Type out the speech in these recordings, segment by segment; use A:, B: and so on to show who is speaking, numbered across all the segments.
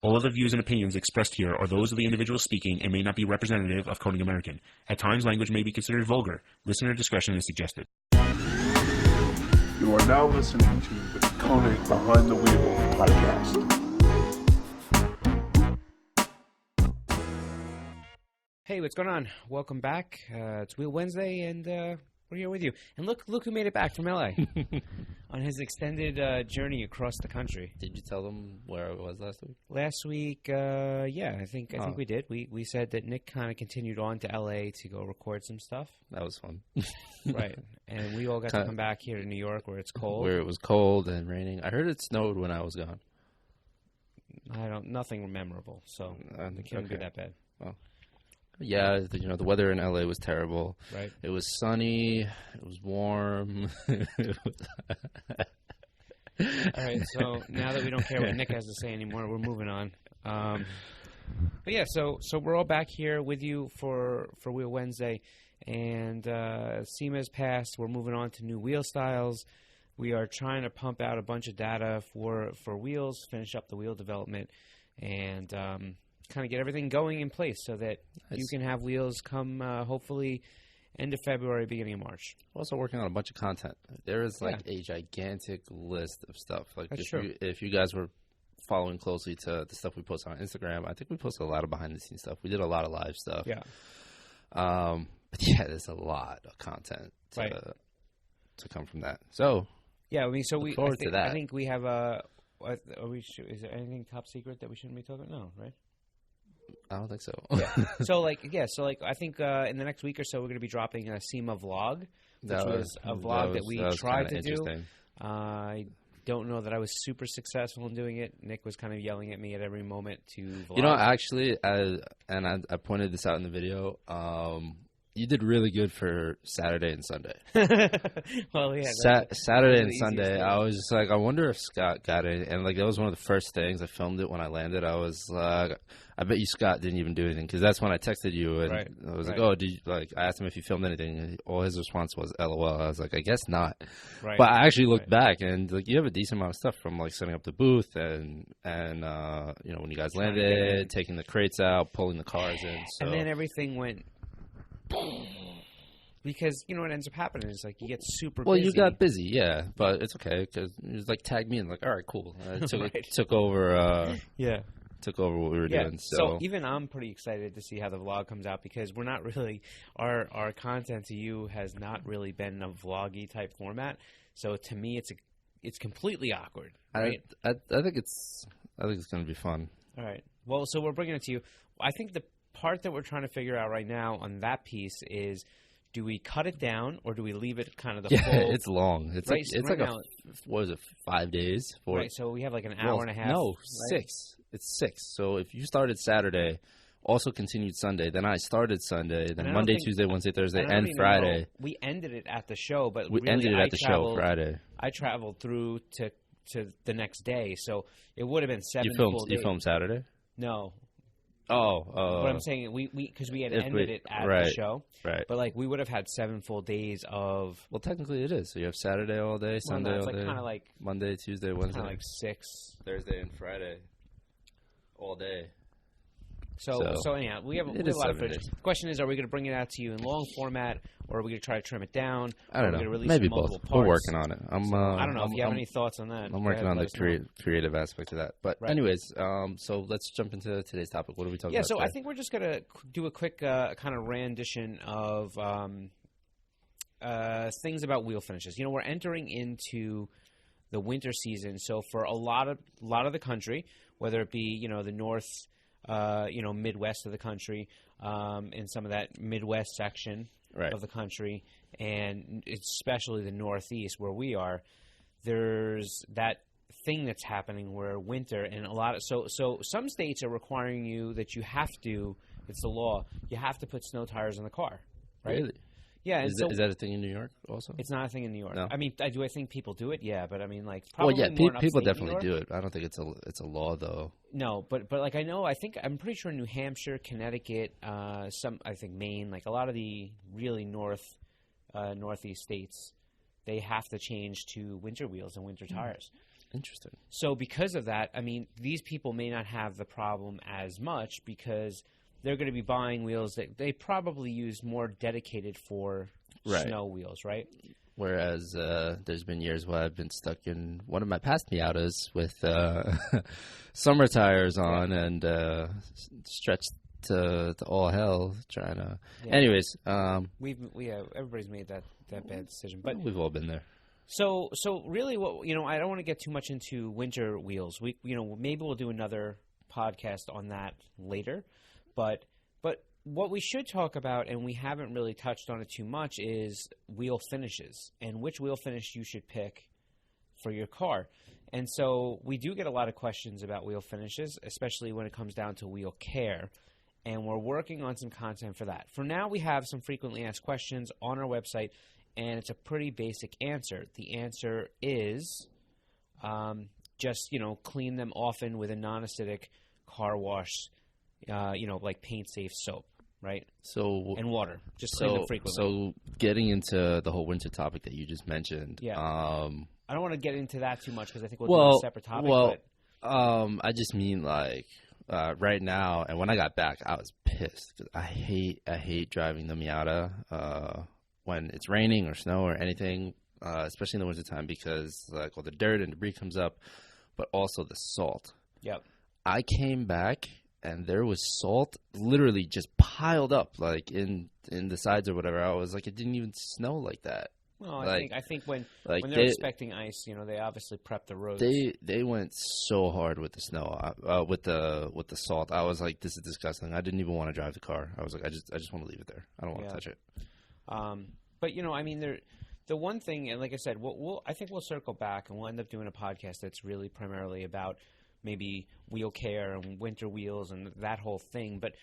A: All of the views and opinions expressed here are those of the individual speaking and may not be representative of Konig American. At times, language may be considered vulgar. Listener discretion is suggested.
B: You are now listening to the Konig Behind the Wheel podcast.
C: Hey, what's going on? Welcome back. It's Wheel Wednesday, and we're here with you. And look who made it back from LA on his extended journey across the country.
D: Did you tell them where I was last week?
C: Last week, yeah, I think we did. We said that Nick kind of continued on to LA to go record some stuff.
D: That was fun.
C: Right, and we all got to come back here to New York where it's cold.
D: Where it was cold and raining. I heard it snowed when I was gone.
C: Nothing memorable, so it can't be that bad.
D: Well. Yeah, the weather in LA was terrible.
C: Right.
D: It was sunny. It was warm.
C: All right, so now that we don't care what Nick has to say anymore, we're moving on. But yeah, so we're all back here with you for Wheel Wednesday, and SEMA's passed. We're moving on to new wheel styles. We are trying to pump out a bunch of data for wheels, finish up the wheel development, and kind of get everything going in place so that you can have wheels come hopefully end of February, beginning of March.
D: Also working on a bunch of content. There is a gigantic list of stuff. If you guys were following closely to the stuff we post on Instagram, I think we posted a lot of behind the scenes stuff. We did a lot of live stuff.
C: Yeah.
D: But yeah, there's a lot of content to come from that. So
C: yeah, I mean, so
D: look forward to that.
C: I think we have is there anything top secret that we shouldn't be talking about? No, right?
D: I don't think so.
C: Yeah. So I think in the next week or so we're going to be dropping a SEMA vlog, which was a vlog that we tried to do. I don't know that I was super successful in doing it. Nick was kind of yelling at me at every moment to vlog.
D: Actually, I pointed this out in the video. You did really good for Saturday and Sunday.
C: Well, yeah.
D: Saturday and Sunday, I was just like, I wonder if Scott got it. And that was one of the first things. I filmed it when I landed. I was like, I bet you Scott didn't even do anything, because that's when I texted you and I was like, oh, did you, I asked him if you filmed anything, and all his response was LOL. I was like, I guess not. Right. But I actually looked back, and you have a decent amount of stuff from setting up the booth and when you guys landed, taking the crates out, pulling the cars in. So.
C: And then everything went. Because what ends up happening is you get super busy.
D: Well, you got busy, yeah, but it's okay because it was tag me and all right, cool. Took over. Took over what we were doing.
C: So even I'm pretty excited to see how the vlog comes out, because we're not really our content to you has not really been a vloggy type format. So to me, it's completely awkward. Right?
D: I think it's going to be fun.
C: All right. Well, so we're bringing it to you. I think the part that we're trying to figure out right now on that piece is, do we cut it down or do we leave it kind of the full?
D: It's long. It's
C: now,
D: what is it, 5 days?
C: Right, so we have an hour and a half.
D: No, 6. It's 6. So if you started Saturday, also continued Sunday, then I started Sunday, then Monday, Tuesday, Wednesday, Thursday, and Friday.
C: We ended it at the show, but
D: we ended it at the show Friday.
C: I traveled through to the next day, so it would have been 7 full days.
D: You filmed Saturday?
C: No.
D: Oh.
C: What I'm saying, because we had ended it at the show.
D: Right.
C: But we would have had 7 full days of.
D: Well, technically it is. So you have Saturday all day, Sunday all day.
C: Kind of
D: Monday, Tuesday, Wednesday.
C: Kind of 6.
D: Thursday and Friday, all day.
C: So anyhow, we have a lot of footage. The question is, are we going to bring it out to you in long format, or are we going to try to trim it down?
D: I don't know.
C: Release
D: Maybe
C: multiple
D: both.
C: Parts?
D: We're working on it.
C: I don't know if you have any thoughts on that.
D: I'm working on the creative aspect of that. But anyways, so let's jump into today's topic. What are we talking about?
C: Yeah, so
D: today?
C: I think we're just going to do a quick kind of rendition of things about wheel finishes. We're entering into the winter season, so for a lot of the country, whether it be the north. Midwest of the country, in some of that Midwest section of the country, and especially the Northeast where we are, there's that thing that's happening where winter and so some states are requiring you that you have to, it's the law, you have to put snow tires in the car, right?
D: Really?
C: Yeah,
D: is that a thing in New York also?
C: It's not a thing in New York.
D: No.
C: I mean, I think people do it? Yeah, but I mean,
D: Well,
C: probably
D: yeah,
C: more
D: people definitely do it. I don't think it's a law though.
C: No, but I'm pretty sure New Hampshire, Connecticut, I think Maine, a lot of the really northeast states, they have to change to winter wheels and winter tires.
D: Interesting.
C: So because of that, I mean, these people may not have the problem as much because they're going to be buying wheels that they probably use more dedicated for snow wheels, right?
D: Whereas there's been years where I've been stuck in one of my past Miatas with summer tires on and stretched to all hell trying to. Yeah. Anyways,
C: everybody's made that bad decision, but
D: we've all been there.
C: So really, what I don't want to get too much into winter wheels. Maybe we'll do another podcast on that later, but what we should talk about, and we haven't really touched on it too much, is wheel finishes and which wheel finish you should pick for your car. And so we do get a lot of questions about wheel finishes, especially when it comes down to wheel care, and we're working on some content for that. For now, we have some frequently asked questions on our website, and it's a pretty basic answer. The answer is just, clean them often with a non-acidic car wash, like paint-safe soap. Right. And water. Just clean them frequently.
D: So getting into the whole winter topic that you just mentioned.
C: Yeah. I don't want to get into that too much because I think we'll do a separate topic.
D: I just mean right now, and when I got back, I was pissed because I hate driving the Miata when it's raining or snow or anything, especially in the wintertime because all the dirt and debris comes up, but also the salt.
C: Yep.
D: I came back. And there was salt literally just piled up, in the sides or whatever. I was like, it didn't even snow like that.
C: Well, I think when they're expecting ice, they obviously prep the roads.
D: They went so hard with the snow, with the salt. I was like, this is disgusting. I didn't even want to drive the car. I was like, I just want to leave it there. I don't want to touch it.
C: But I mean, the one thing, and like I said, I think we'll circle back and we'll end up doing a podcast that's really primarily about maybe wheel care and winter wheels and that whole thing. But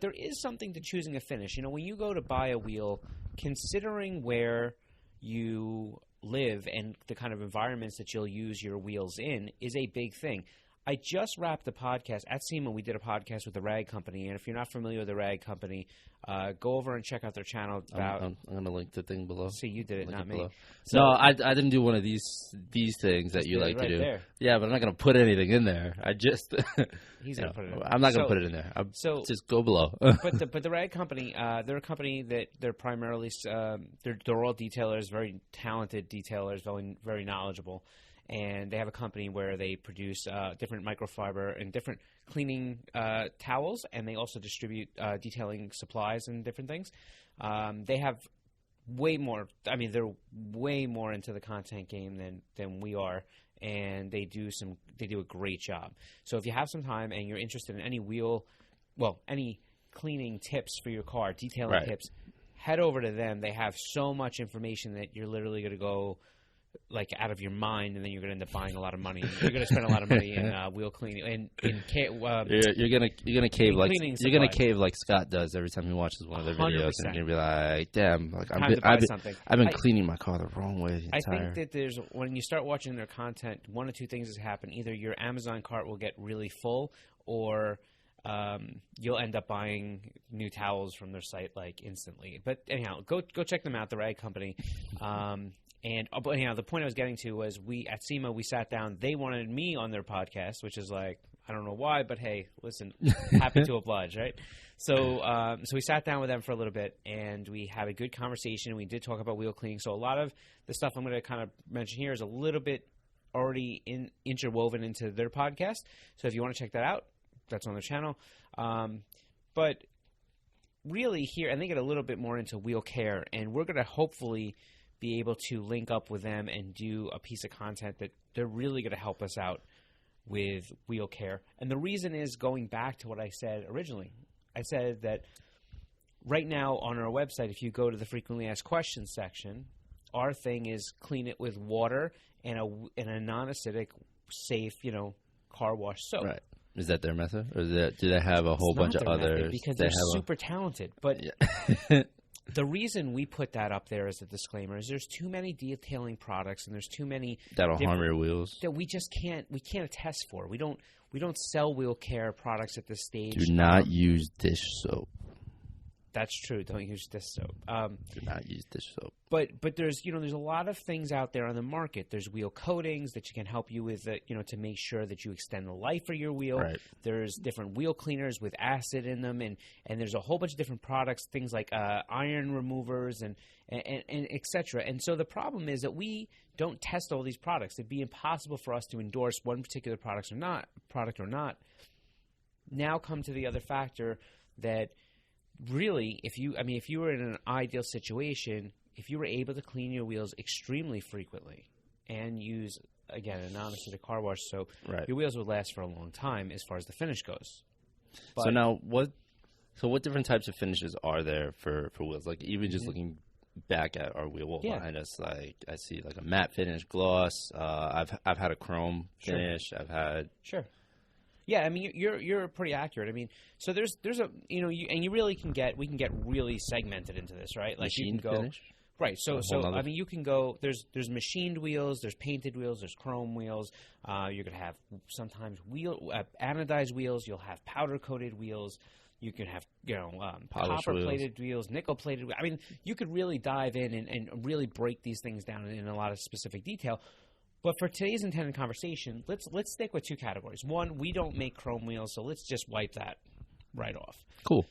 C: there is something to choosing a finish. When you go to buy a wheel, considering where you live and the kind of environments that you'll use your wheels in is a big thing. I just wrapped the podcast. At SEMA, we did a podcast with the Rag Company, and if you're not familiar with the Rag Company, go over and check out their channel.
D: I'm going to link the thing below.
C: See, you did it, not me.
D: So, no, I didn't do one of these things that you like to do.
C: There.
D: Yeah, but I'm not going to put anything in there. I just
C: he's going to put it in there.
D: I'm not going to put it in there. Just go below.
C: but the Rag Company, they're a company that they're primarily they're all detailers, very talented detailers, very very knowledgeable. And they have a company where they produce different microfiber and different cleaning towels, and they also distribute detailing supplies and different things. They have way more. I mean, they're way more into the content game than we are, and they do a great job. So if you have some time and you're interested in any cleaning tips for your car, detailing tips, head over to them. They have so much information that you're literally going to go out of your mind, and then you're going to end up buying a lot of money. You're going to spend a lot of money in wheel cleaning.
D: You're gonna cave like Scott does every time he watches one of their videos, 100%. And you're gonna be like, "Damn, I've been cleaning my car the wrong way."
C: I think that when you start watching their content, one of two things has happened: either your Amazon cart will get really full, or you'll end up buying new towels from their site instantly. But anyhow, go check them out, the Rag Company. But anyhow, the point I was getting to was at SEMA, we sat down. They wanted me on their podcast, which is I don't know why, but hey, listen, happy to oblige, right? So we sat down with them for a little bit, and we had a good conversation. We did talk about wheel cleaning. So a lot of the stuff I'm going to kind of mention here is a little bit already interwoven into their podcast. So if you want to check that out, that's on their channel. But really here, and they get a little bit more into wheel care, and we're going to hopefully be able to link up with them and do a piece of content that they're really going to help us out with wheel care. And the reason is going back to what I said originally. I said that right now on our website, if you go to the frequently asked questions section, our thing is clean it with water and a non-acidic, safe, car wash soap.
D: Right. Is that their method, or do they have a whole bunch of others?
C: Because they're super talented, but. Yeah. The reason we put that up there as a disclaimer is there's too many detailing products and there's too many
D: that'll harm your wheels
C: that we just can't attest for. We don't sell wheel care products at this stage.
D: Do not use dish soap.
C: That's true. Don't use dish soap.
D: Do not use dish soap.
C: But there's there's a lot of things out there on the market. There's wheel coatings that can help you with to make sure that you extend the life of your wheel.
D: Right.
C: There's different wheel cleaners with acid in them, and there's a whole bunch of different products, things like iron removers and etc. And so the problem is that we don't test all these products. It'd be impossible for us to endorse one particular product or not. Now come to the other factor that really, if you were in an ideal situation, if you were able to clean your wheels extremely frequently and use, again, a non-acidic car wash soap, your wheels would last for a long time as far as the finish goes.
D: But, so now, what different types of finishes are there for wheels? Like even just looking back at our wheel behind us, like I see like a matte finish, gloss. I've had a chrome finish. I've had
C: Yeah, I mean you're pretty accurate. I mean, so there's a we can get really segmented into this, right? Like
D: machine
C: you can go
D: finish.
C: Right. So I mean you can go. There's machined wheels. There's painted wheels. There's chrome wheels. You're gonna have sometimes anodized wheels. You'll have powder coated wheels. You can have copper plated wheels, nickel plated. I mean, you could really dive in and really break these things down in a lot of specific detail. But for today's intended conversation, let's stick with two categories. One, we don't make chrome wheels, so let's just wipe that right off.
D: Cool.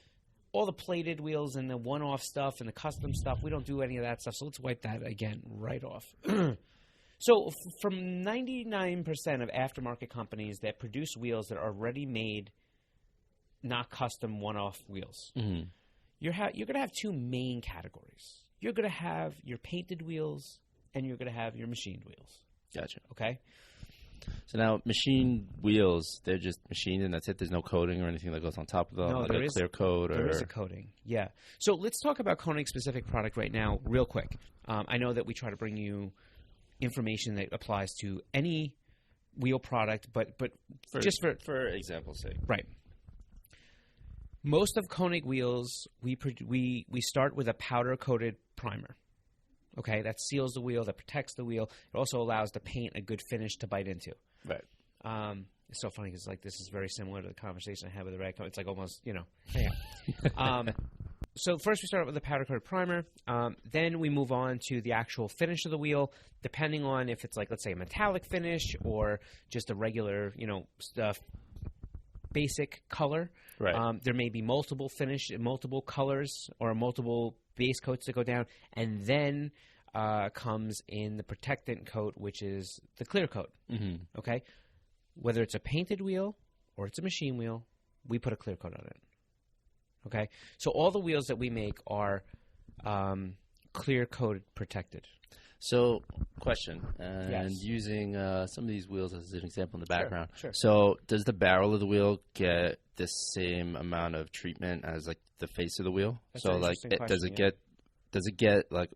C: All the plated wheels and the one-off stuff and the custom stuff, we don't do any of that stuff, so let's wipe that again right off. So from 99% of aftermarket companies that produce wheels that are ready-made, not custom one-off wheels, you're going to have two main categories. You're going to have your painted wheels and you're going to have your machined wheels.
D: Gotcha.
C: Okay.
D: So now, machine wheels, they're just machined and that's it? There's no coating or anything that goes on top of them?
C: No,
D: like
C: there
D: a
C: is
D: clear coat?
C: There is a coating, yeah. So let's talk about Konig-specific product right now real quick. I know that we try to bring you information that applies to any wheel product, but just
D: for example's sake.
C: Right. Most of Konig wheels, we start with a powder-coated primer. Okay, that seals the wheel, that protects the wheel. It also allows the paint a good finish to bite into.
D: Right.
C: It's so funny because this is very similar to the conversation I had with the Radco. It's like almost, So first we start with the powder coated primer. Then we move on to the actual finish of the wheel, depending on if it's like, let's say, a metallic finish or just a regular, basic color.
D: Right.
C: There may be multiple colors or multiple base coats that go down, and then comes in the protectant coat, which is the clear coat.
D: Mm-hmm.
C: Okay, whether it's a painted wheel or it's a machine wheel, we put a clear coat on it. Okay, so all the wheels that we make are clear coat protected.
D: So, question, using some of these wheels as an example in the background.
C: Sure.
D: So, does the barrel of the wheel get the same amount of treatment as like the face of the wheel?
C: That's
D: so,
C: an
D: like,
C: interesting
D: does it get like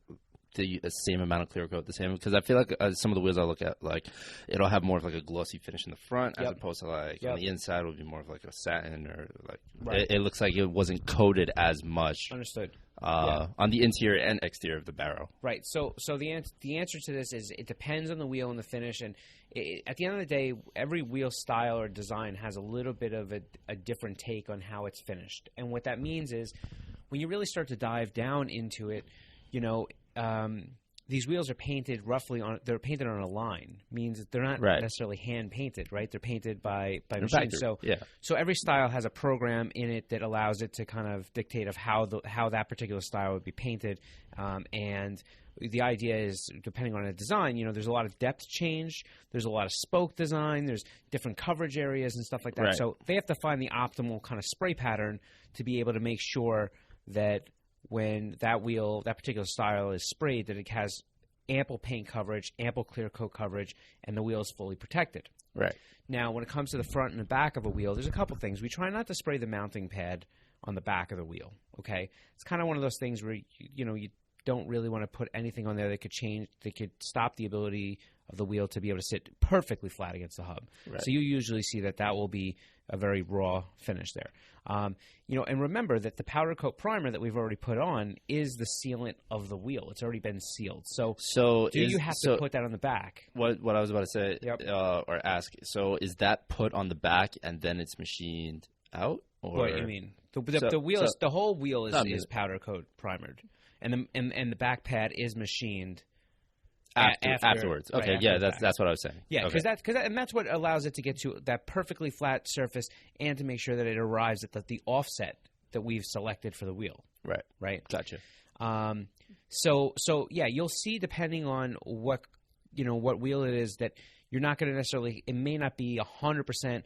D: the same amount of clear coat, the same? Because I feel like some of the wheels I look at, like it'll have more of like a glossy finish in the front, as opposed to like on the inside would be more of like a satin or like it looks like it wasn't coated as much.
C: Understood.
D: On the interior and exterior of the barrel.
C: Right. So the answer to this is it depends on the wheel and the finish, and at the end of the day, every wheel style or design has a little bit of a different take on how it's finished. And what that means is when you really start to dive down into it, these wheels are painted they're painted on a line. Means they're not necessarily hand painted, right? They're painted by machine. So every style has a program in it that allows it to kind of dictate of how that particular style would be painted. And the idea is, depending on the design, there's a lot of depth change. There's a lot of spoke design. There's different coverage areas and stuff like that.
D: Right.
C: So they have to find the optimal kind of spray pattern to be able to make sure that when that particular style is sprayed, that it has ample paint coverage, ample clear coat coverage, and the wheel is fully protected.
D: Right.
C: Now, when it comes to the front and the back of a wheel, there's a couple things. We try not to spray the mounting pad on the back of the wheel, okay? It's kind of one of those things where, you don't really want to put anything on there that could stop the ability of the wheel to be able to sit perfectly flat against the hub.
D: Right.
C: So you usually see that will be a very raw finish there. And remember that the powder coat primer that we've already put on is the sealant of the wheel. It's already been sealed. So you have to put that on the back?
D: What I was about to say or ask, so is that put on the back and then it's machined out? Or?
C: What do you mean? The wheel is the whole wheel is powder coat primered, and the back pad is machined
D: afterwards. Okay,
C: right,
D: yeah, that's what I was saying.
C: Yeah, because that's what allows it to get to that perfectly flat surface, and to make sure that it arrives at the offset that we've selected for the wheel.
D: Right.
C: Right.
D: Gotcha.
C: So yeah, you'll see depending on what wheel it is that you're not going to necessarily. It may not be 100%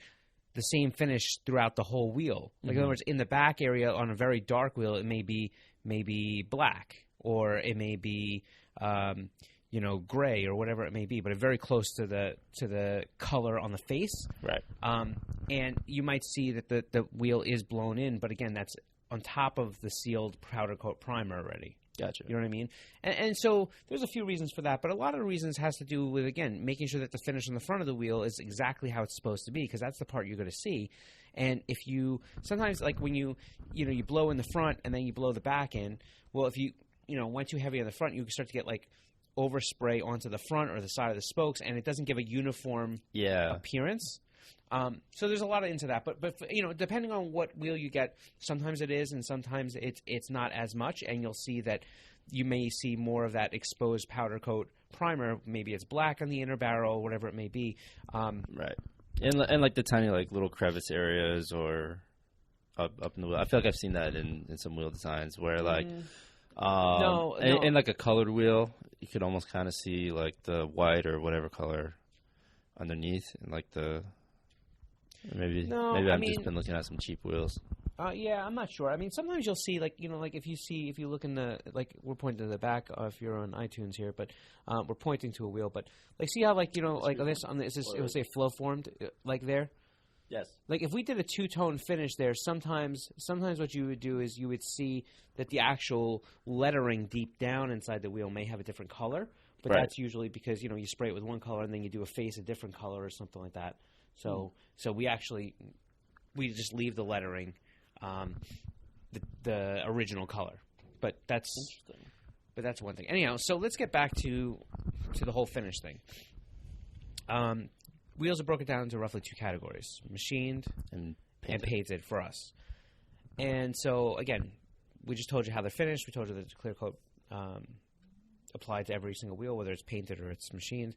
C: the same finish throughout the whole wheel. Like in other words, in the back area on a very dark wheel, it may be black, or it may be gray, or whatever it may be, but very close to the color on the face.
D: Right.
C: And you might see that the wheel is blown in, but again, that's on top of the sealed powder coat primer already.
D: Gotcha.
C: You know what I mean? And so there's a few reasons for that, but a lot of the reasons has to do with, again, making sure that the finish on the front of the wheel is exactly how it's supposed to be, because that's the part you're going to see. And if you sometimes, like when you blow in the front and then you blow the back in, well, if you went too heavy on the front, you can start to get like overspray onto the front or the side of the spokes, and it doesn't give a uniform appearance. So there's a lot into that, but depending on what wheel you get, sometimes it is, and sometimes it's not as much, and you'll see that you may see more of that exposed powder coat primer. Maybe it's black on the inner barrel, whatever it may be.
D: Right, and like the tiny like little crevice areas or up in the wheel. I feel like I've seen that in some wheel designs where like.
C: No.
D: In like a colored wheel, you could almost kind of see like the white or whatever color underneath, and like the. Maybe I've just been looking at some cheap wheels.
C: Yeah, I'm not sure. I mean, sometimes you'll see, like, like if you look in the, like, we're pointing to the back if you're on iTunes here, but we're pointing to a wheel. But, like, see how, like, like this, it would say flow formed, like there?
D: Yes.
C: Like, if we did a two-tone finish there, sometimes what you would do is you would see that the actual lettering deep down inside the wheel may have a different color. But that's usually because, you spray it with one color and then you do a face a different color or something like that. So we just leave the lettering, the original color, but that's one thing. Anyhow, so let's get back to the whole finish thing. Wheels are broken down into roughly two categories: machined and painted for us. And so again, we just told you how they're finished. We told you that the clear coat applied to every single wheel, whether it's painted or it's machined.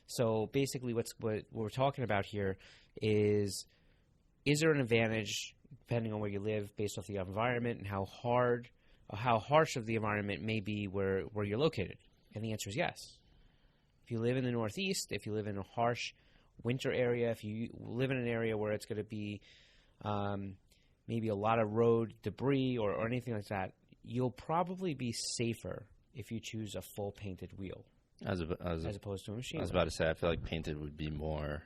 C: So basically what we're talking about here is there an advantage, depending on where you live, based off the environment and how harsh of the environment may be where you're located? And the answer is yes. If you live in the Northeast, if you live in a harsh winter area, if you live in an area where it's going to be maybe a lot of road debris or anything like that, you'll probably be safer if you choose a full painted wheel. As opposed to a machine.
D: I was about to say, I feel like painted would be more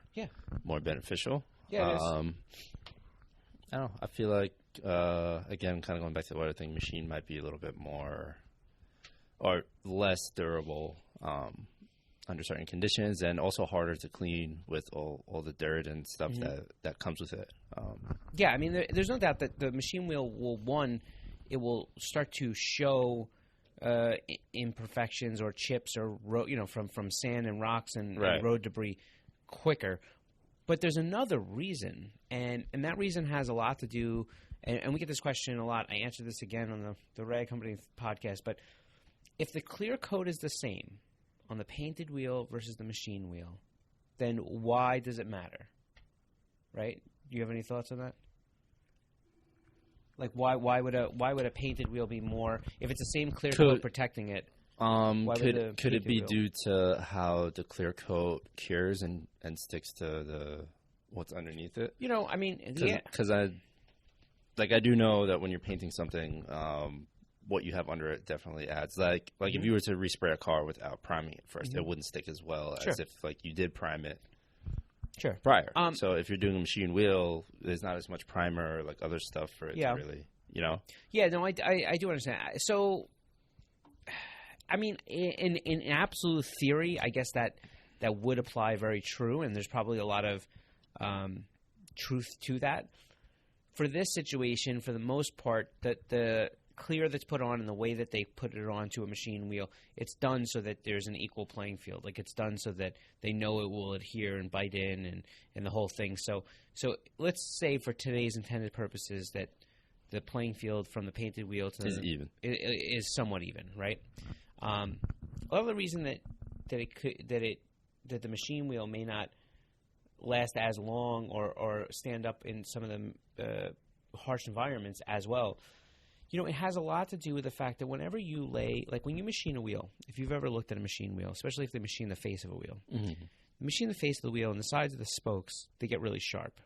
D: beneficial.
C: Yeah, it is.
D: I don't know. I feel like, again, kind of going back to the other thing, machine might be a little bit more or less durable under certain conditions, and also harder to clean with all the dirt and stuff that comes with it.
C: Yeah, I mean, there's no doubt that the machine wheel will start to show imperfections or chips or from sand and rocks and road debris quicker. But there's another reason, and that reason has a lot to do, and we get this question a lot. I answered this again on the Rag Company podcast, but if the clear coat is the same on the painted wheel versus the machine wheel, then why does it matter? Right? Do you have any thoughts on that? Like why would a painted wheel be more if it's the same clear coat protecting it?
D: Could it be due to how the clear coat cures and sticks to what's underneath it?
C: I mean,
D: because I do know that when you're painting something, what you have under it definitely adds. Like if you were to respray a car without priming it first, it wouldn't stick as well as if like you did prime it.
C: Sure.
D: Prior. So if you're doing a machine wheel, there's not as much primer or like other stuff for it to really,
C: Yeah, no, I do understand. So, I mean, in absolute theory, I guess that would apply very true, and there's probably a lot of truth to that. For this situation, for the most part, that the clear that's put on and the way that they put it onto a machine wheel, it's done so that there's an equal playing field. Like it's done so that they know it will adhere and bite in and the whole thing. So let's say for today's intended purposes that the playing field from the painted wheel to is somewhat even, right? A lot of the reason that the machine wheel may not last as long or stand up in some of the harsh environments as well, it has a lot to do with the fact that whenever you when you machine a wheel, if you've ever looked at a machine wheel, especially if they machine the face of a wheel, machine the face of the wheel and the sides of the spokes, they get really sharp.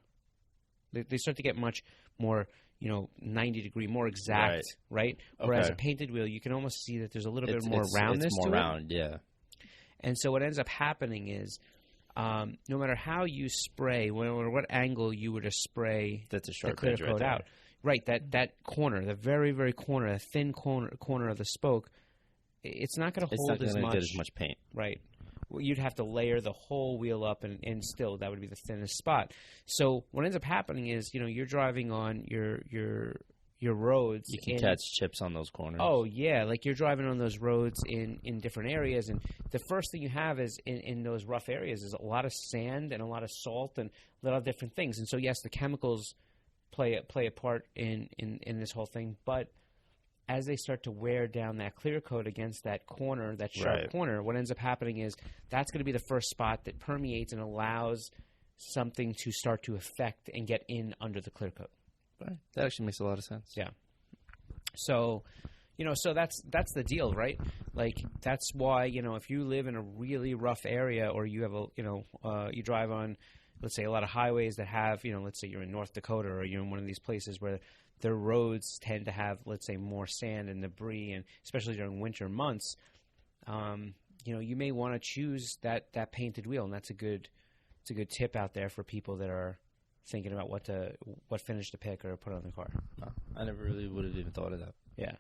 C: They start to get much more, 90-degree, more exact, right? Whereas a painted wheel, you can almost see that there's a little bit more roundness to it. It's more round,
D: yeah.
C: And so what ends up happening is, no matter how you spray, or what angle you were to spray
D: the
C: clear coat out, right? That corner, the very, very corner, the thin corner of the spoke, it's not going to hold as much.
D: Get as much paint,
C: right? Well, you'd have to layer the whole wheel up, and still that would be the thinnest spot. So what ends up happening is, you're driving on your roads.
D: You can catch chips on those corners.
C: Oh, yeah. Like you're driving on those roads in different areas. And the first thing you have is in those rough areas is a lot of sand and a lot of salt and a lot of different things. And so, yes, the chemicals play a part in this whole thing. But as they start to wear down that clear coat against that corner, that sharp corner, what ends up happening is that's going to be the first spot that permeates and allows something to start to affect and get in under the clear coat.
D: Right. That actually makes a lot of sense.
C: Yeah. So, so that's the deal, right? Like that's why, if you live in a really rough area or you have you drive on, let's say a lot of highways that have, let's say you're in North Dakota or you're in one of these places where their roads tend to have, let's say, more sand and debris, and especially during winter months, you may want to choose that painted wheel, and it's a good tip out there for people that are thinking about what finish to pick or put on the car.
D: Oh, I never really would have even thought of that.
C: Yeah.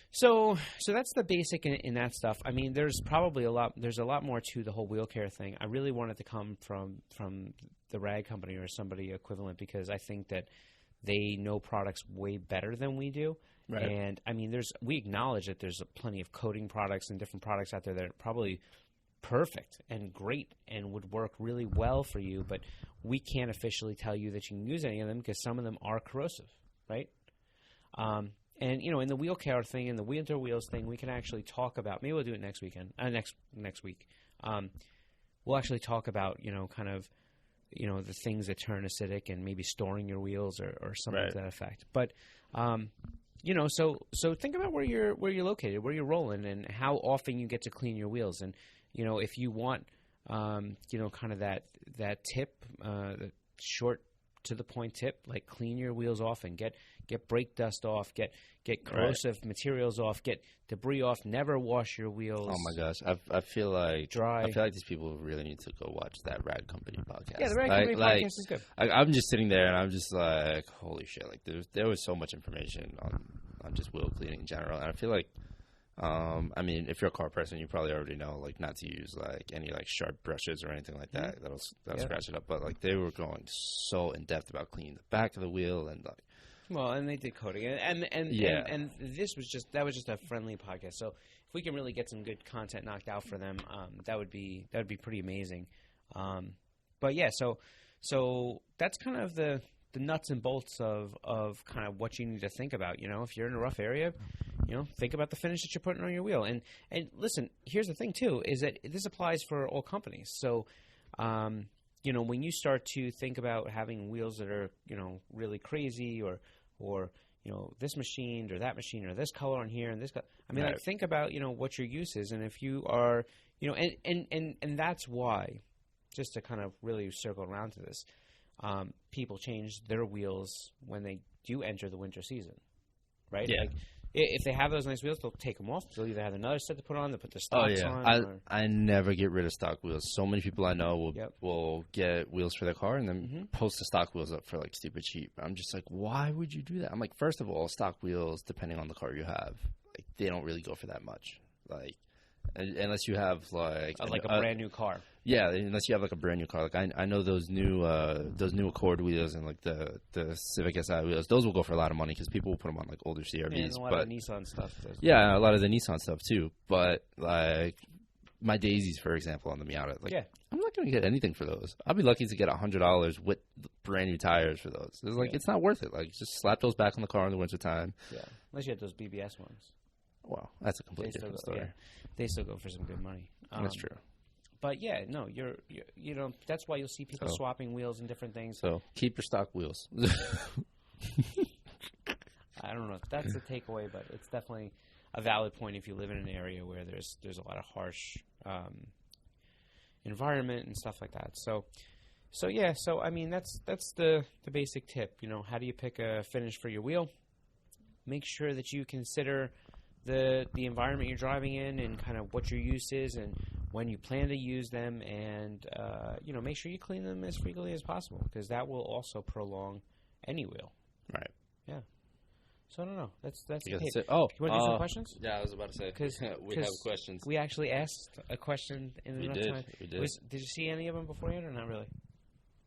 C: So that's the basic in that stuff. I mean, there's a lot more to the whole wheel care thing. I really wanted to come from the rag company or somebody equivalent because I think that they know products way better than we do. Right. And I mean, we acknowledge that there's plenty of coating products and different products out there that are probably perfect and great and would work really well for you, but we can't officially tell you that you can use any of them because some of them are corrosive, right? And in the wheel care thing and the winter wheels thing, we can actually talk about. Maybe we'll do it next weekend. Next week. We'll actually talk about kind of the things that turn acidic and maybe storing your wheels or something to that effect. But so think about where you're located, where you're rolling, and how often you get to clean your wheels. And if you want, kind of that tip, the short to the point tip, like clean your wheels off and get brake dust off, get corrosive materials off, get debris off. Never wash your wheels.
D: Oh my gosh, I feel like
C: dry.
D: I feel like these people really need to go watch that Rag Company podcast.
C: Yeah, the Rag Company podcast is good.
D: I'm just sitting there and I'm just like, holy shit! Like there was so much information on just wheel cleaning in general, and I feel like. I mean, if you're a car person, you probably already know, like, not to use, like, any, like, sharp brushes or anything like that. That'll scratch it up. But, like, they were going so in-depth about cleaning the back of the wheel and, like...
C: Well, and they did coating. And this was just a friendly podcast. So if we can really get some good content knocked out for them, that would be pretty amazing. But, yeah, so that's kind of the nuts and bolts of kind of what you need to think about. If you're in a rough area... think about the finish that you're putting on your wheel. And listen, here's the thing, too, is that this applies for all companies. So, when you start to think about having wheels that are, really crazy or this machined or that machined or this color on here and this color. I mean, like, think about, what your use is. And if you are, and that's why, just to kind of really circle around to this, people change their wheels when they do enter the winter season, right?
D: Yeah.
C: Like, if they have those nice wheels, they'll take them off. They'll either have another set to put on, they'll put the stocks on.
D: I never get rid of stock wheels. So many people I know will get wheels for their car and then post the stock wheels up for, like, stupid cheap. I'm just like, why would you do that? I'm like, first of all, stock wheels, depending on the car you have, like, they don't really go for that much. Like, unless you have like
C: a brand new car.
D: Yeah, unless you have like a brand new car. Like I know those new Accord wheels and like the Civic Si wheels. Those will go for a lot of money because people will put them on like older CRVs.
C: Yeah, and a lot of Nissan stuff.
D: Yeah, a lot of the Nissan stuff too. But like my Daisies, for example, on the Miata. Like, I'm not going to get anything for those. I'll be lucky to get $100 with brand new tires for those. It's like it's not worth it. Like, just slap those back on the car in the wintertime.
C: Yeah, unless you have those BBS ones.
D: Well, that's a completely different story. Yeah.
C: They still go for some good money.
D: That's true.
C: But yeah, no, you're that's why you'll see people swapping wheels and different things.
D: So keep your stock wheels.
C: I don't know if that's the takeaway, but it's definitely a valid point if you live in an area where there's a lot of harsh environment and stuff like that. So I mean that's the basic tip. How do you pick a finish for your wheel? Make sure that you consider the environment you're driving in and kind of what your use is and when you plan to use them, and make sure you clean them as frequently as possible because that will also prolong any wheel.
D: Right.
C: Yeah. So I don't know. That's the tape.
D: Oh,
C: you want to do some questions?
D: Yeah, I was about to say because we have questions.
C: We actually asked a question in enough time.
D: We did.
C: Did you see any of them beforehand or not really?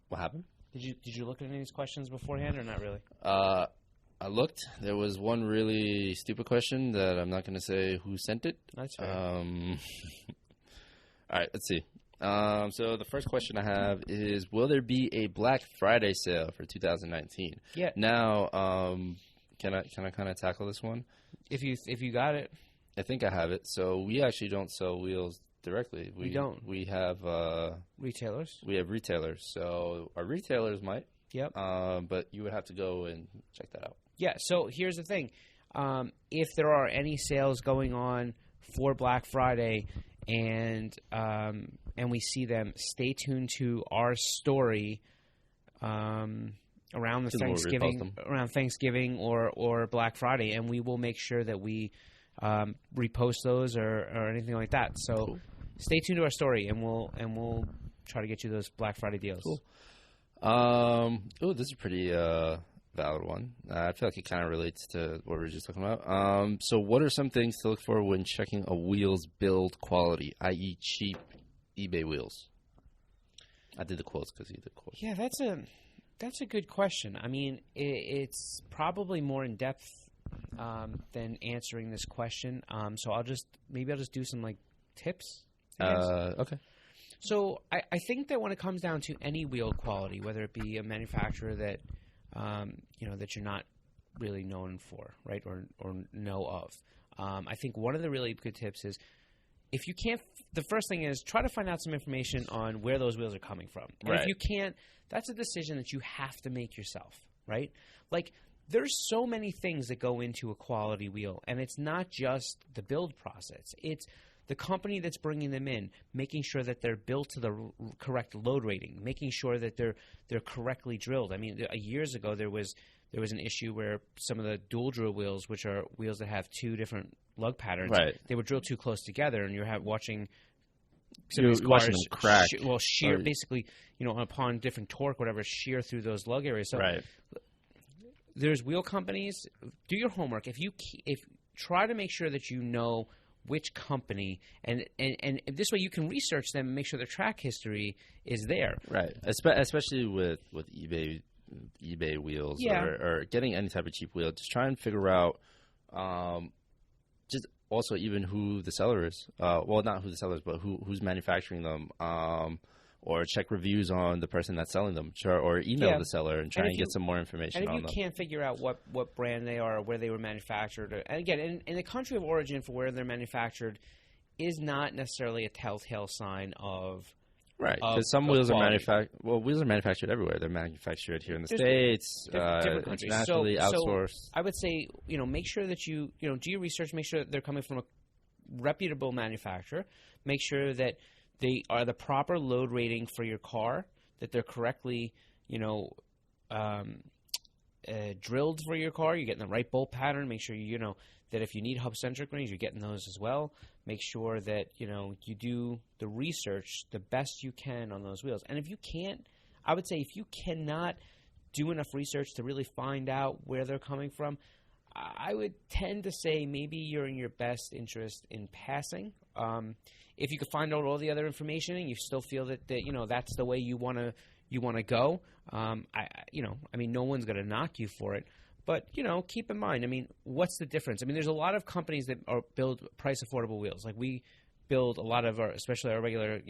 D: What happened?
C: Did you look at any of these questions beforehand or not really?
D: I looked. There was one really stupid question that I'm not going to say who sent it.
C: That's fair.
D: All right, let's see. So the first question I have is, will there be a Black Friday sale for 2019?
C: Yeah.
D: Now, can I kind of tackle this one?
C: If you got it.
D: I think I have it. So we actually don't sell wheels directly.
C: We don't.
D: We have
C: retailers.
D: We have retailers. So our retailers might.
C: Yep.
D: But you would have to go and check that out.
C: Yeah. So here's the thing: if there are any sales going on for Black Friday, and we see them, stay tuned to our story around Thanksgiving or Black Friday, and we will make sure that we repost those or anything like that. So stay tuned to our story, and we'll try to get you those Black Friday deals.
D: Cool. This is a pretty valid one. I feel like it kind of relates to what we were just talking about. So what are some things to look for when checking a wheel's build quality, i.e. cheap eBay wheels? I did the quotes because you did quotes.
C: Yeah, that's a good question. I mean, it's probably more in depth than answering this question. So I'll just do some like tips.
D: Okay.
C: So I think that when it comes down to any wheel quality, whether it be a manufacturer that that you're not really known for, right, or know of, I think one of the really good tips is if you can't. The first thing is try to find out some information on where those wheels are coming from. And
D: right.
C: If you can't, that's a decision that you have to make yourself, right? Like there's so many things that go into a quality wheel, and it's not just the build process. It's the company that's bringing them in, making sure that they're built to the correct load rating, making sure that they're correctly drilled. I mean, years ago there was an issue where some of the dual drill wheels, which are wheels that have two different lug patterns,
D: right.
C: They would drill too close together, and you're watching
D: some of these cars
C: crack, shear, basically, upon different torque, whatever, shear through those lug areas. So
D: right.
C: There's wheel companies. Do your homework. If try to make sure that you know which company, and this way you can research them and make sure their track history is there.
D: Right, especially with eBay wheels,
C: yeah.
D: or getting any type of cheap wheel. Just try and figure out, just also even who the seller is. Well, not who the seller is, but who's manufacturing them. Or check reviews on the person that's selling them, or email the seller and try and get some more information on them.
C: And if you can't figure out what brand they are or where they were manufactured, and again, in the country of origin for where they're manufactured is not necessarily a telltale sign of
D: right, because some wheels are manufactured. Well, wheels are manufactured everywhere. They're manufactured here in the States, internationally, outsourced.
C: So I would say, make sure that you do your research. Make sure that they're coming from a reputable manufacturer. Make sure that they are the proper load rating for your car, that they're correctly, drilled for your car. You're getting the right bolt pattern. Make sure that if you need hub-centric rings, you're getting those as well. Make sure that, you do the research the best you can on those wheels. And if you can't, I would say if you cannot do enough research to really find out where they're coming from, I would tend to say maybe you're in your best interest in passing If you could find out all the other information and you still feel that that's the way you want to go, no one's going to knock you for it. But, keep in mind, what's the difference? There's a lot of companies that build price affordable wheels. Like we build a lot of especially our regular,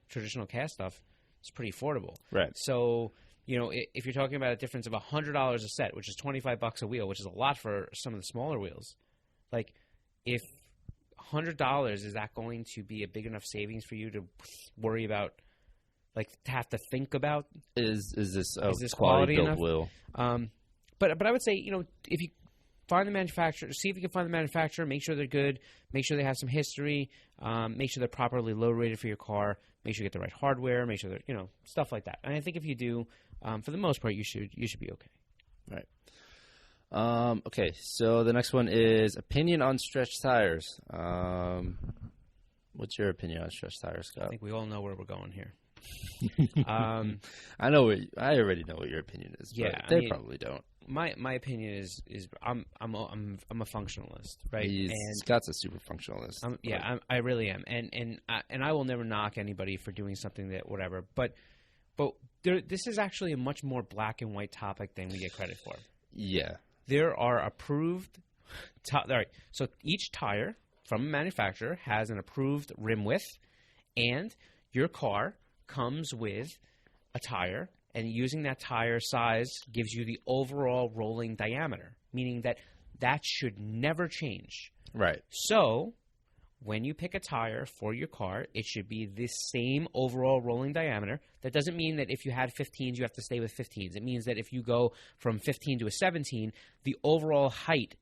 C: traditional cast stuff. It's pretty affordable.
D: Right.
C: So, if you're talking about a difference of $100 a set, which is $25 a wheel, which is a lot for some of the smaller wheels, like if $100, is that going to be a big enough savings for you to worry about, like to have to think about?
D: Is this
C: quality
D: built
C: enough?
D: wheel?
C: But I would say, if you find the manufacturer, see if you can find the manufacturer, make sure they're good, make sure they have some history, make sure they're properly load rated for your car, make sure you get the right hardware, make sure they're, stuff like that. And I think if you do, for the most part, you should be okay.
D: Right. Okay, so the next one is opinion on stretched tires. What's your opinion on stretched tires, Scott?
C: I think we all know where we're going here.
D: I already know what your opinion is.
C: Yeah,
D: but they probably don't.
C: My opinion is I'm a functionalist, right?
D: Scott's a super functionalist.
C: I really am, and I will never knock anybody for doing something that whatever. But this is actually a much more black and white topic than we get credit for.
D: Yeah,
C: there are approved. All right, so each tire from a manufacturer has an approved rim width, and your car comes with a tire, and using that tire size gives you the overall rolling diameter, meaning that should never change.
D: Right.
C: So when you pick a tire for your car, it should be the same overall rolling diameter. That doesn't mean that if you had 15s, you have to stay with 15s. It means that if you go from 15 to a 17, the overall height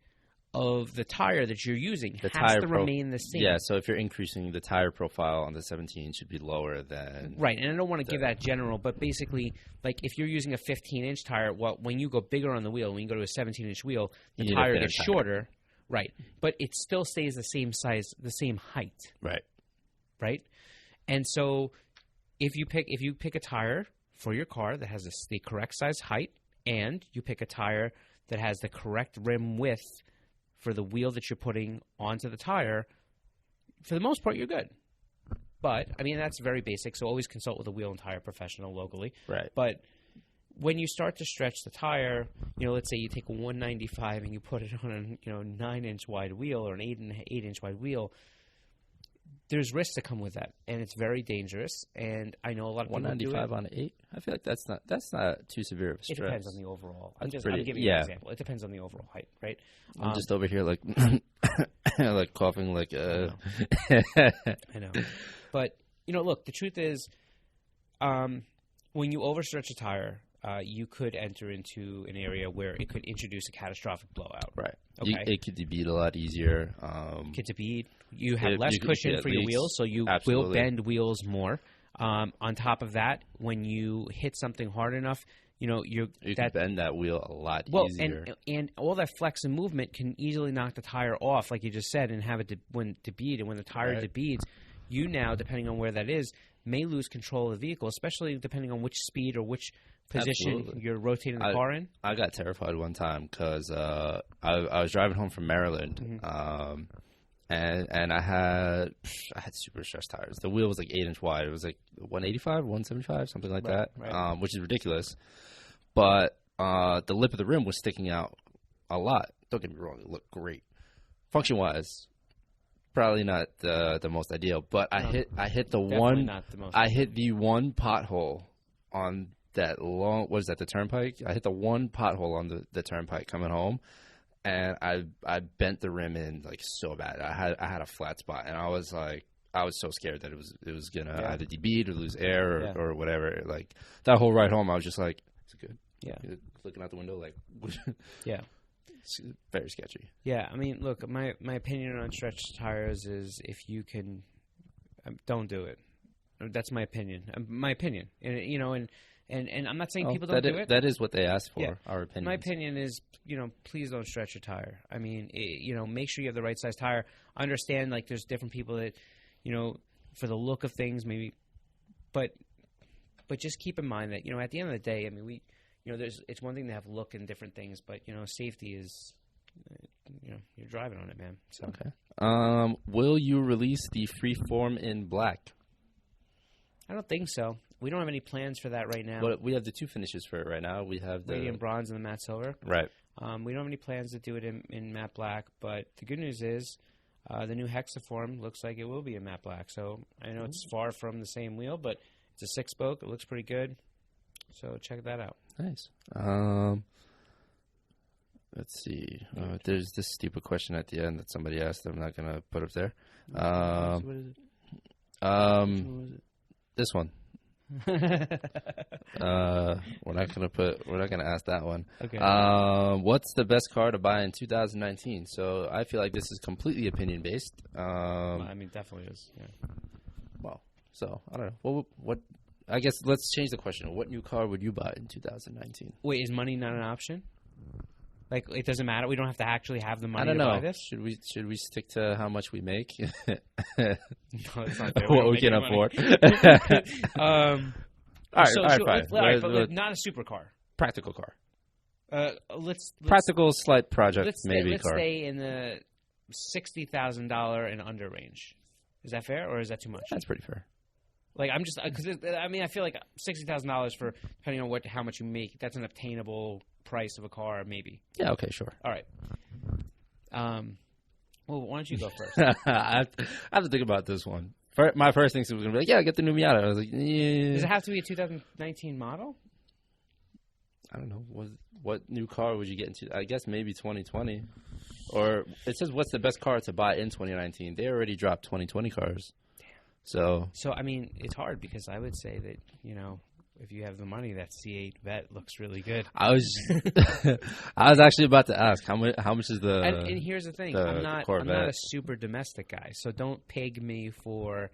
C: of the tire that you're using has to remain the same.
D: Yeah, so if you're increasing the tire profile on the 17, it should be lower than...
C: Right, and I don't want to give that general, but basically, like if you're using a 15-inch tire, well, when you go bigger on the wheel, when you go to a 17-inch wheel, the tire gets shorter. Right, but it still stays the same size, the same height.
D: Right.
C: Right? And so if you pick a tire for your car that has the correct size height, and you pick a tire that has the correct rim width for the wheel that you're putting onto the tire, for the most part, you're good. But, that's very basic, so always consult with a wheel and tire professional locally.
D: Right.
C: But when you start to stretch the tire, let's say you take a 195 and you put it on a 9-inch wide wheel or an 8-inch wide wheel, there's risks that come with that, and it's very dangerous. And I know a lot of people do it.
D: 195 on an 8? I feel like that's not too severe of a stretch.
C: It depends on the overall. I'm giving you an example. It depends on the overall height, right?
D: I'm just over here like like coughing like
C: I know. But, look, the truth is when you overstretch a tire, you could enter into an area where it could introduce a catastrophic blowout.
D: Right.
C: Okay.
D: It could debead a lot easier.
C: Could debead. You have less cushion for your wheels, so you will bend wheels more. On top of that, when you hit something hard enough, you
D: can bend that wheel a lot easier.
C: And all that flex and movement can easily knock the tire off, like you just said, and have it debead. And when the tire debeads, you now, depending on where that is, may lose control of the vehicle, especially depending on which speed or which position you're rotating the car in.
D: I got terrified one time because I was driving home from Maryland, and I had super stretched tires. The wheel was like 8-inch wide. It was like 185, 175, something like that, which is ridiculous. But the lip of the rim was sticking out a lot. Don't get me wrong; it looked great, function wise. Probably not the most ideal, but I hit the one pothole on that long. What is that? The turnpike. I hit the one pothole on the turnpike coming home, and I bent the rim in like so bad. I had a flat spot, and I was so scared that it was gonna either debead or lose air or whatever. Like that whole ride home, I was just like, "Is it good?"
C: Yeah,
D: looking out the window like,
C: yeah.
D: It's very sketchy.
C: Yeah, look, my opinion on stretched tires is if you can, don't do it. That's my opinion. My opinion, and I'm not saying people don't do it.
D: That is what they asked for. Yeah. Our opinion.
C: My opinion is, please don't stretch your tire. Make sure you have the right size tire. I understand, like, there's different people that, for the look of things, maybe, but just keep in mind that, at the end of the day, it's one thing to have look and different things, but, safety is you're driving on it, man. So.
D: Okay. Will you release the Freeform in black?
C: I don't think so. We don't have any plans for that right now.
D: But we have the 2 finishes for it right now. We have the
C: Radiant Bronze and the Matte Silver.
D: Right.
C: We don't have any plans to do it in matte black, but the good news is the new Hexaform looks like it will be in matte black. So I know it's far from the same wheel, but it's a 6-spoke. It looks pretty good. So check that out.
D: Nice. Let's see. There's this stupid question at the end that somebody asked that I'm not going to put up there.
C: What is it?
D: This one. We're not gonna ask that one.
C: Okay.
D: What's the best car to buy in 2019? So I feel like this is completely opinion based.
C: I mean, definitely is. Yeah.
D: Well, so I don't know. What? I guess let's change the question. What new car would you buy in 2019?
C: Wait, is money not an option? Like, it doesn't matter. We don't have to actually have the money
D: I don't
C: to
D: know.
C: buy this.
D: Should we stick to how much we make?
C: No, it's not fair.
D: What we can afford.
C: All right, fine. But not a supercar.
D: Practical car.
C: Let's
D: practical slight project
C: let's
D: car.
C: Stay in the $60,000 and under range. Is that fair, or is that too much?
D: That's pretty fair.
C: Like, I'm just because I feel like $60,000 for depending on how much you make. That's an obtainable price of a car, maybe.
D: Yeah. Okay. Sure.
C: All right. Well, why don't you go first?
D: I have to think about this one. My first thing was going to be like, yeah, get the new Miata. I was like, yeah.
C: Does it have to be a 2019 model?
D: I don't know. What new car would you get into? I guess maybe 2020. Or it says, what's the best car to buy in 2019? They already dropped 2020 cars. Damn. So
C: I mean, it's hard because I would say that, if you have the money, that C8 Vet looks really good.
D: I was actually about to ask how much is the
C: and here's the thing, I'm not a super domestic guy, so don't peg me for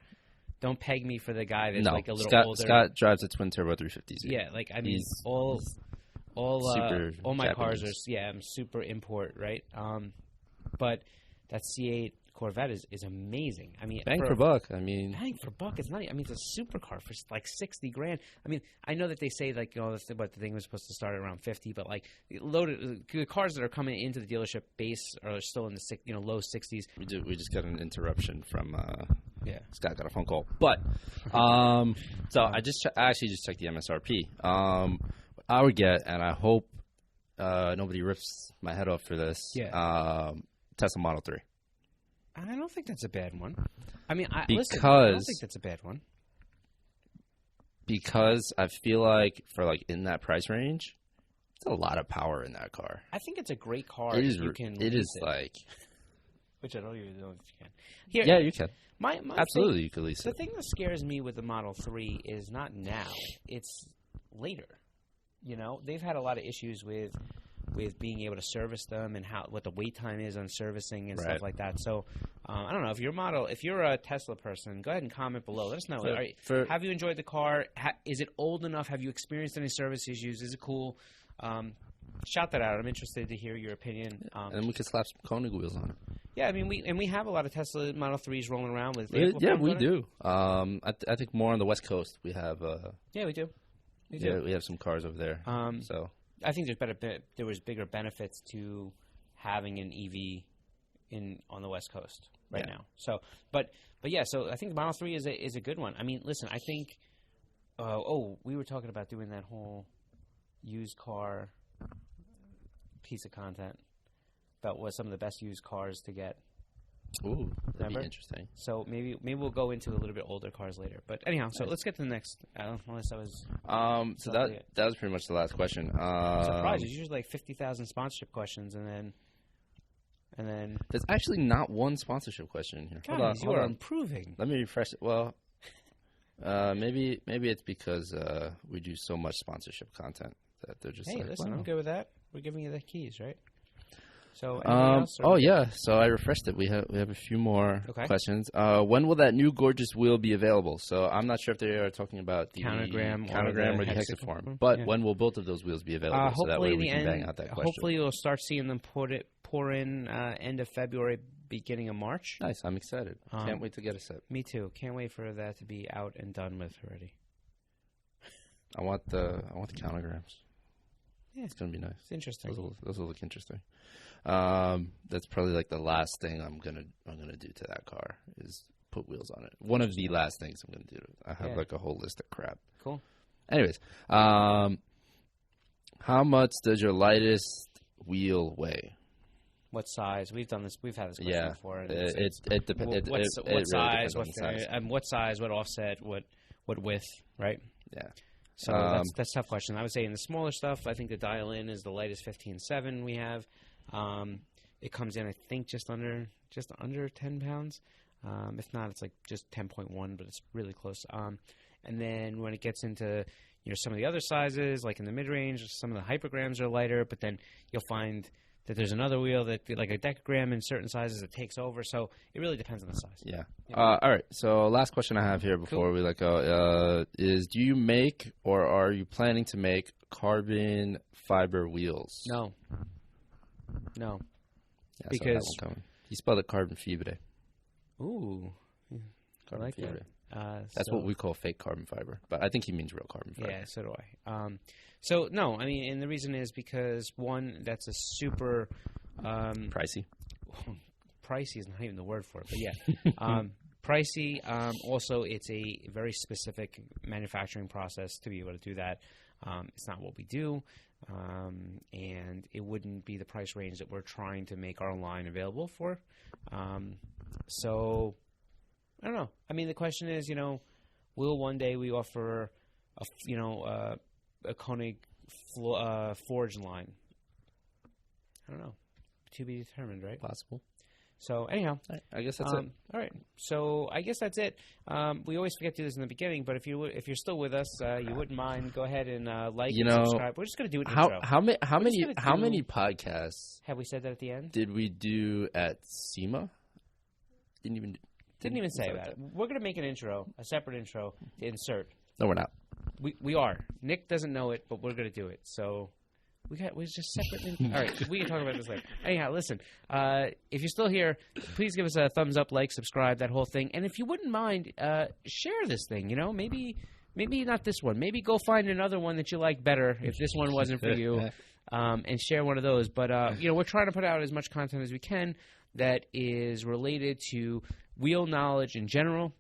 C: the guy that's like a little older.
D: Scott drives a twin turbo 350Z.
C: Yeah, like I mean, all my
D: Japanese.
C: cars are I'm super import, right? But that C8 Corvette is amazing. I mean,
D: bang for buck.
C: Bang for buck. It's not. I mean, it's a supercar for like $60,000. I mean, I know that they say like but the thing was supposed to start at around 50, but like the cars that are coming into the dealership base are still in the low 60s.
D: We just got an interruption from
C: yeah.
D: Scott got a phone call, but so I actually just checked the MSRP. I would get, and I hope nobody rips my head off for this.
C: Yeah.
D: Tesla Model 3.
C: I don't think that's a bad one. I mean, I don't think that's a bad one.
D: Because I feel like for like in that price range, it's a lot of power in that car.
C: I think it's a great car.
D: It is like,
C: which I don't even know if you can.
D: Yeah, you can.
C: My
D: absolutely,
C: thing,
D: you could lease
C: the
D: it.
C: The thing that scares me with the Model 3 is not now; it's later. They've had a lot of issues with being able to service them and what the wait time is on servicing and stuff like that. So I don't know if you're a Tesla person, go ahead and comment below. Let us know. Have you enjoyed the car? Is it old enough? Have you experienced any service issues? Is it cool? Shout that out. I'm interested to hear your opinion.
D: And we could slap some Konig wheels on it.
C: Yeah, I mean we have a lot of Tesla Model 3s rolling around with.
D: Yeah, we do. I think more on the West Coast we have.
C: Yeah, we do.
D: We have some cars over there. So.
C: I think there was bigger benefits to having an EV on the West Coast now. So, but yeah. So I think the Model 3 is a good one. I mean, listen. I think. We were talking about doing that whole used car piece of content about what some of the best used cars to get.
D: Ooh, that'd be interesting.
C: So maybe we'll go into a little bit older cars later. But anyhow, so let's get to the next. Unless that was.
D: So that was pretty much the last question.
C: I'm surprised. There's usually like 50,000 sponsorship questions, and then.
D: There's actually not one sponsorship question in here.
C: God, you are improving.
D: Let me refresh it. Well, maybe it's because we do so much sponsorship content that they're just.
C: Hey, listen, I'm good with that. We're giving you the keys, right? So
D: so I refreshed it. We have a few more questions. When will that new gorgeous wheel be available? So I'm not sure if they are talking about the
C: countergram
D: or the hexaform, but when will both of those wheels be available? So that way we can bang out that question.
C: Hopefully you'll start seeing them pour in end of February, beginning of March.
D: Nice, I'm excited. Can't wait to get a set.
C: Me too. Can't wait for that to be out and done with already.
D: I want the countergrams. Yeah, it's gonna be nice.
C: It's interesting.
D: Those will look interesting. That's probably like the last thing I'm gonna do to that car is put wheels on it. One of the last things I'm gonna do. I have like a whole list of crap.
C: Cool.
D: Anyways, how much does your lightest wheel weigh?
C: What size? We've done this. We've had this question before.
D: It depends.
C: What size? What size? What offset? What width? Right.
D: Yeah.
C: So that's a tough question. I would say in the smaller stuff, I think the dial-in is the lightest 15.7 we have. It comes in, I think, just under 10 pounds. If not, it's like just 10.1, but it's really close. And then when it gets into some of the other sizes, like in the mid-range, some of the hypergrams are lighter. But then you'll find that there's another wheel that, like a decagram in certain sizes, that takes over. So it really depends on the size.
D: Yeah. All right. So last question I have here before we let go is: do you make or are you planning to make carbon fiber wheels?
C: No.
D: Yeah,
C: because
D: he spelled it carbon fibre.
C: Ooh, I like
D: fibre.
C: That.
D: That's what we call fake carbon fiber, but I think he means real carbon fiber.
C: Yeah, so do I. So no, I mean, and the reason is because one, that's a super
D: pricey.
C: Pricey is not even the word for it, but yeah, pricey. Also, it's a very specific manufacturing process to be able to do that. It's not what we do, and it wouldn't be the price range that we're trying to make our line available for. So I don't know. I mean, the question is, will one day we offer a Konig forge line? I don't know. To be determined, right?
D: Possible.
C: So anyhow,
D: I guess that's it.
C: All right. So I guess that's it. We always forget to do this in the beginning, but if you're still with us, you wouldn't mind, go ahead and like and subscribe. We're just going to do an intro.
D: How many podcasts
C: have we said that at the end?
D: Did we do at SEMA? Didn't even say about it. We're
C: going to make an intro, a separate intro to insert.
D: No, we're not.
C: We are. Nick doesn't know it, but we're going to do it. So we're just separate. All right, we can talk about this later. Anyhow, listen. If you're still here, please give us a thumbs up, like, subscribe, that whole thing. And if you wouldn't mind, share this thing. Maybe not this one. Maybe go find another one that you like better if this one wasn't for you, and share one of those. But we're trying to put out as much content as we can that is related to wheel knowledge in general.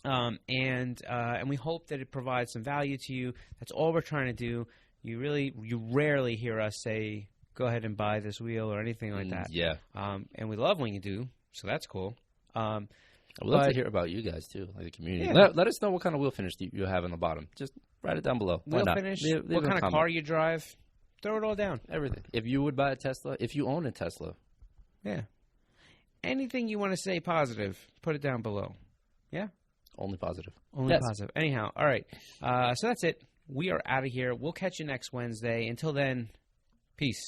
C: And we hope that it provides some value to you. That's all we're trying to do. You rarely hear us say, go ahead and buy this wheel or anything like that.
D: Yeah.
C: And we love when you do, so that's cool.
D: I would love to hear about you guys, too, like the community. Yeah. Let us know what kind of wheel finish you have on the bottom. Just write it down below.
C: Wheel finish, what kind of car you drive. Throw it all down.
D: Everything. If you would buy a Tesla, if you own a Tesla.
C: Yeah. Anything you want to say positive, put it down below. Yeah?
D: Only positive.
C: Only positive. Anyhow, all right. So that's it. We are out of here. We'll catch you next Wednesday. Until then, peace.